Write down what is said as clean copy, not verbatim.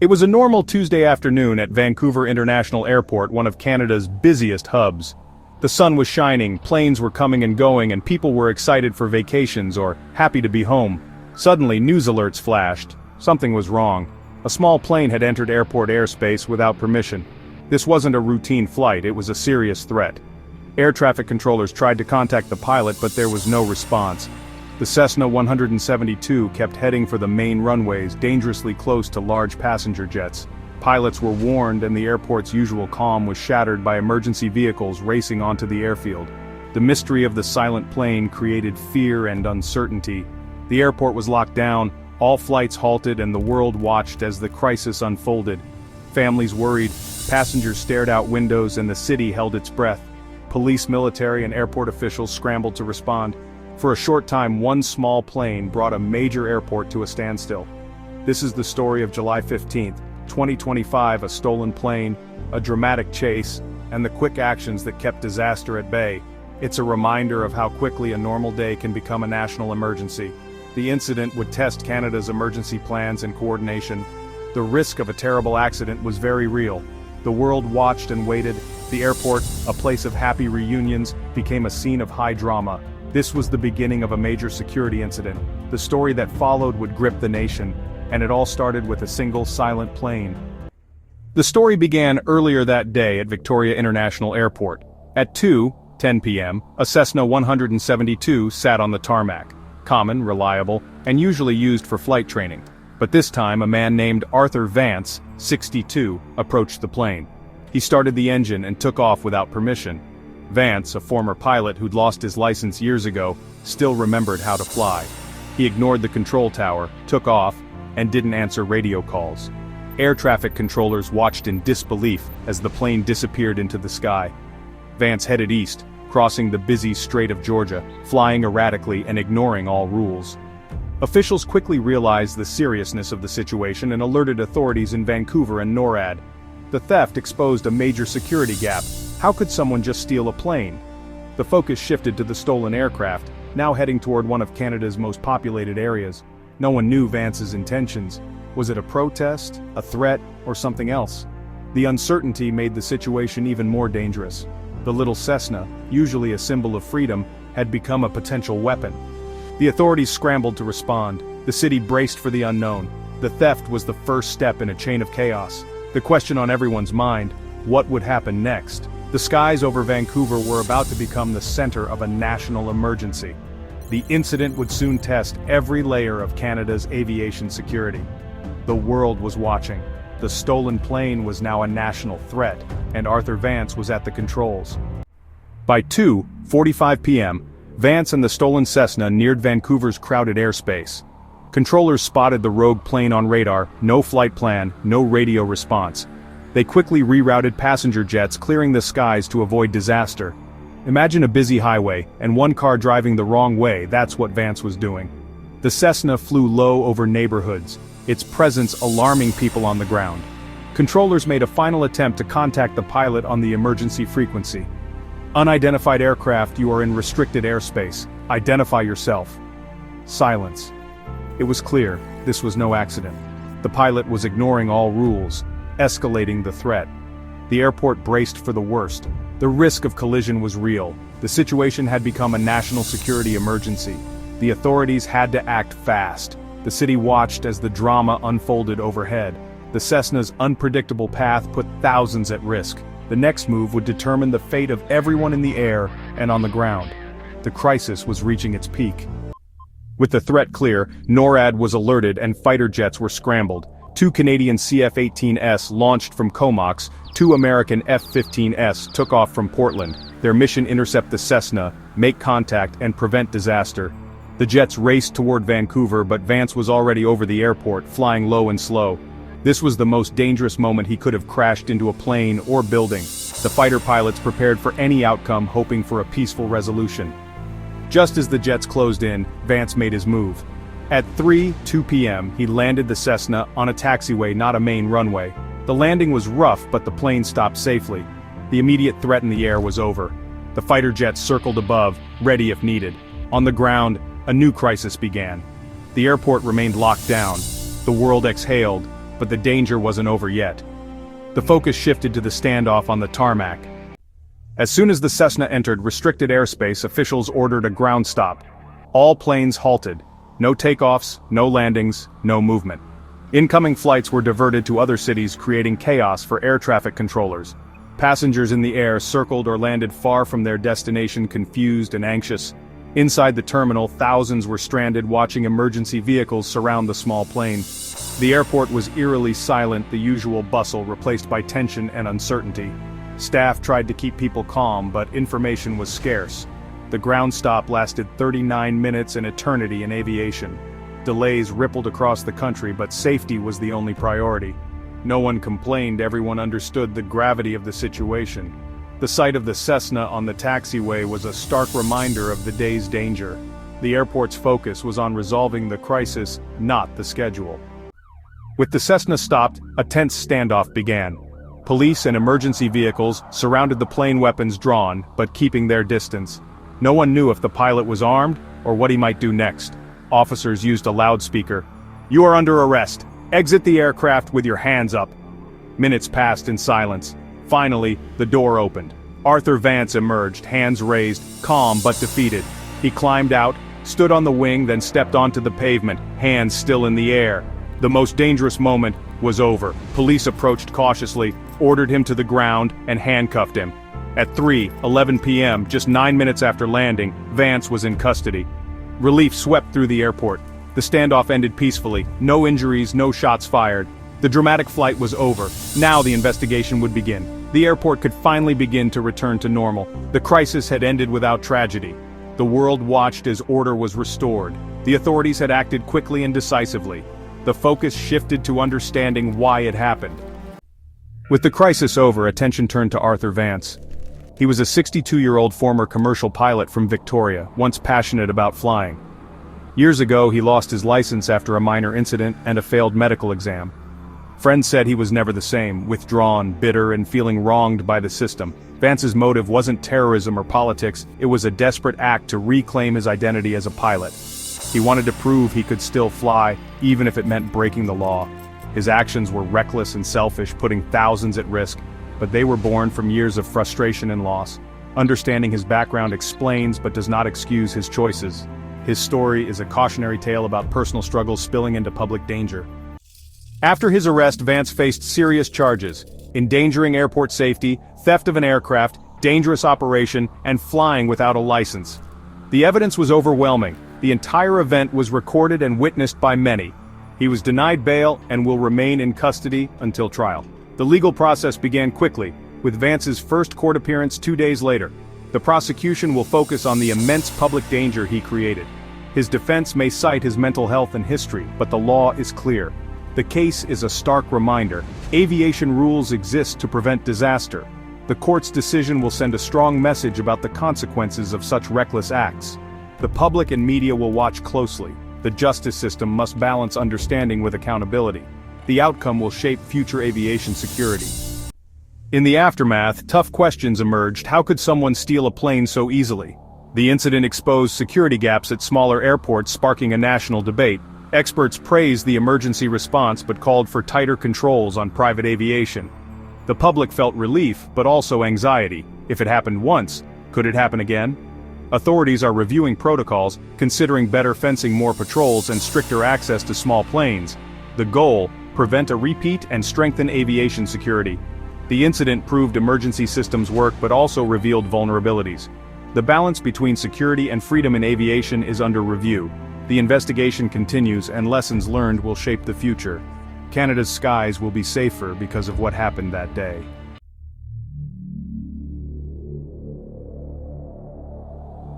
It was a normal Tuesday afternoon at Vancouver International Airport, one of Canada's busiest hubs. The sun was shining, planes were coming and going, and people were excited for vacations or happy to be home. Suddenly, news alerts flashed. Something was wrong. A small plane had entered airport airspace without permission. This wasn't a routine flight, it was a serious threat. Air traffic controllers tried to contact the pilot, but there was no response. The Cessna 172 kept heading for the main runways, dangerously close to large passenger jets. Pilots were warned, and the airport's usual calm was shattered by emergency vehicles racing onto the airfield. The mystery of the silent plane created fear and uncertainty. The airport was locked down, all flights halted, and the world watched as the crisis unfolded. Families worried, passengers stared out windows, and the city held its breath. Police, military, and airport officials scrambled to respond. For a short time, one small plane brought a major airport to a standstill. This is the story of July 15, 2025, a stolen plane, a dramatic chase, and the quick actions that kept disaster at bay. It's a reminder of how quickly a normal day can become a national emergency. The incident would test Canada's emergency plans and coordination. The risk of a terrible accident was very real. The world watched and waited. The airport, a place of happy reunions, became a scene of high drama. This was the beginning of a major security incident. The story that followed would grip the nation, and it all started with a single silent plane. The story began earlier that day at Victoria International Airport. At 2:10 p.m., a Cessna 172 sat on the tarmac. Common, reliable, and usually used for flight training. But this time a man named Arthur Vance, 62, approached the plane. He started the engine and took off without permission. Vance, a former pilot who'd lost his license years ago, still remembered how to fly. He ignored the control tower, took off, and didn't answer radio calls. Air traffic controllers watched in disbelief as the plane disappeared into the sky. Vance headed east, crossing the busy Strait of Georgia, flying erratically and ignoring all rules. Officials quickly realized the seriousness of the situation and alerted authorities in Vancouver and NORAD. The theft exposed a major security gap. How could someone just steal a plane? The focus shifted to the stolen aircraft, now heading toward one of Canada's most populated areas. No one knew Vance's intentions. Was it a protest, a threat, or something else? The uncertainty made the situation even more dangerous. The little Cessna, usually a symbol of freedom, had become a potential weapon. The authorities scrambled to respond. The city braced for the unknown. The theft was the first step in a chain of chaos. The question on everyone's mind: what would happen next? The skies over Vancouver were about to become the center of a national emergency. The incident would soon test every layer of Canada's aviation security. The world was watching. The stolen plane was now a national threat, and Arthur Vance was at the controls. By 2:45 p.m., Vance and the stolen Cessna neared Vancouver's crowded airspace. Controllers spotted the rogue plane on radar, no flight plan, no radio response. They quickly rerouted passenger jets, clearing the skies to avoid disaster. Imagine a busy highway, and one car driving the wrong way. That's what Vance was doing. The Cessna flew low over neighborhoods, its presence alarming people on the ground. Controllers made a final attempt to contact the pilot on the emergency frequency. "Unidentified aircraft, you are in restricted airspace. Identify yourself." Silence. It was clear, this was no accident. The pilot was ignoring all rules, escalating the threat. The airport braced for the worst. The risk of collision was real. The situation had become a national security emergency. The authorities had to act fast. The city watched as the drama unfolded overhead. The Cessna's unpredictable path put thousands at risk. The next move would determine the fate of everyone in the air and on the ground. The crisis was reaching its peak. With the threat clear, NORAD was alerted and fighter jets were scrambled. 2 Canadian CF-18s launched from Comox, 2 American F-15s took off from Portland. Their mission: intercept the Cessna, make contact, and prevent disaster. The jets raced toward Vancouver, but Vance was already over the airport, flying low and slow. This was the most dangerous moment. He could have crashed into a plane or building. The fighter pilots prepared for any outcome, hoping for a peaceful resolution. Just as the jets closed in, Vance made his move. At 3:02 p.m., he landed the Cessna on a taxiway, not a main runway. The landing was rough, but the plane stopped safely. The immediate threat in the air was over. The fighter jets circled above, ready if needed. On the ground, a new crisis began. The airport remained locked down. The world exhaled, but the danger wasn't over yet. The focus shifted to the standoff on the tarmac. As soon as the Cessna entered restricted airspace, officials ordered a ground stop. All planes halted. No takeoffs, no landings, no movement. Incoming flights were diverted to other cities, creating chaos for air traffic controllers. Passengers in the air circled or landed far from their destination, confused and anxious. Inside the terminal, thousands were stranded, watching emergency vehicles surround the small plane. The airport was eerily silent, the usual bustle replaced by tension and uncertainty. Staff tried to keep people calm, but information was scarce. The ground stop lasted 39 minutes, an eternity in aviation. Delays rippled across the country, but safety was the only priority. No one complained, everyone understood the gravity of the situation. The sight of the Cessna on the taxiway was a stark reminder of the day's danger. The airport's focus was on resolving the crisis, not the schedule. With the Cessna stopped, a tense standoff began. Police and emergency vehicles surrounded the plane, weapons drawn, but keeping their distance. No one knew if the pilot was armed, or what he might do next. Officers used a loudspeaker. "You are under arrest. Exit the aircraft with your hands up." Minutes passed in silence. Finally, the door opened. Arthur Vance emerged, hands raised, calm but defeated. He climbed out, stood on the wing, then stepped onto the pavement, hands still in the air. The most dangerous moment was over. Police approached cautiously, ordered him to the ground, and handcuffed him. At 3:11 p.m., just 9 minutes after landing, Vance was in custody. Relief swept through the airport. The standoff ended peacefully, no injuries, no shots fired. The dramatic flight was over. Now the investigation would begin. The airport could finally begin to return to normal. The crisis had ended without tragedy. The world watched as order was restored. The authorities had acted quickly and decisively. The focus shifted to understanding why it happened. With the crisis over, attention turned to Arthur Vance. He was a 62-year-old former commercial pilot from Victoria, once passionate about flying. Years ago, he lost his license after a minor incident and a failed medical exam. Friends said he was never the same, withdrawn, bitter, and feeling wronged by the system. Vance's motive wasn't terrorism or politics, it was a desperate act to reclaim his identity as a pilot. He wanted to prove he could still fly, even if it meant breaking the law. His actions were reckless and selfish, putting thousands at risk, but they were born from years of frustration and loss. Understanding his background explains but does not excuse his choices. His story is a cautionary tale about personal struggles spilling into public danger. After his arrest, Vance faced serious charges: endangering airport safety, theft of an aircraft, dangerous operation, and flying without a license. The evidence was overwhelming. The entire event was recorded and witnessed by many. He was denied bail and will remain in custody until trial. The legal process began quickly, with Vance's first court appearance 2 days later. The prosecution will focus on the immense public danger he created. His defense may cite his mental health and history, but the law is clear. The case is a stark reminder: aviation rules exist to prevent disaster. The court's decision will send a strong message about the consequences of such reckless acts. The public and media will watch closely. The justice system must balance understanding with accountability. The outcome will shape future aviation security. In the aftermath, tough questions emerged. How could someone steal a plane so easily? The incident exposed security gaps at smaller airports, sparking a national debate. Experts praised the emergency response but called for tighter controls on private aviation. The public felt relief, but also anxiety. If it happened once, could it happen again? Authorities are reviewing protocols, considering better fencing, more patrols, and stricter access to small planes. The goal: prevent a repeat and strengthen aviation security. The incident proved emergency systems work but also revealed vulnerabilities. The balance between security and freedom in aviation is under review. The investigation continues, and lessons learned will shape the future. Canada's skies will be safer because of what happened that day.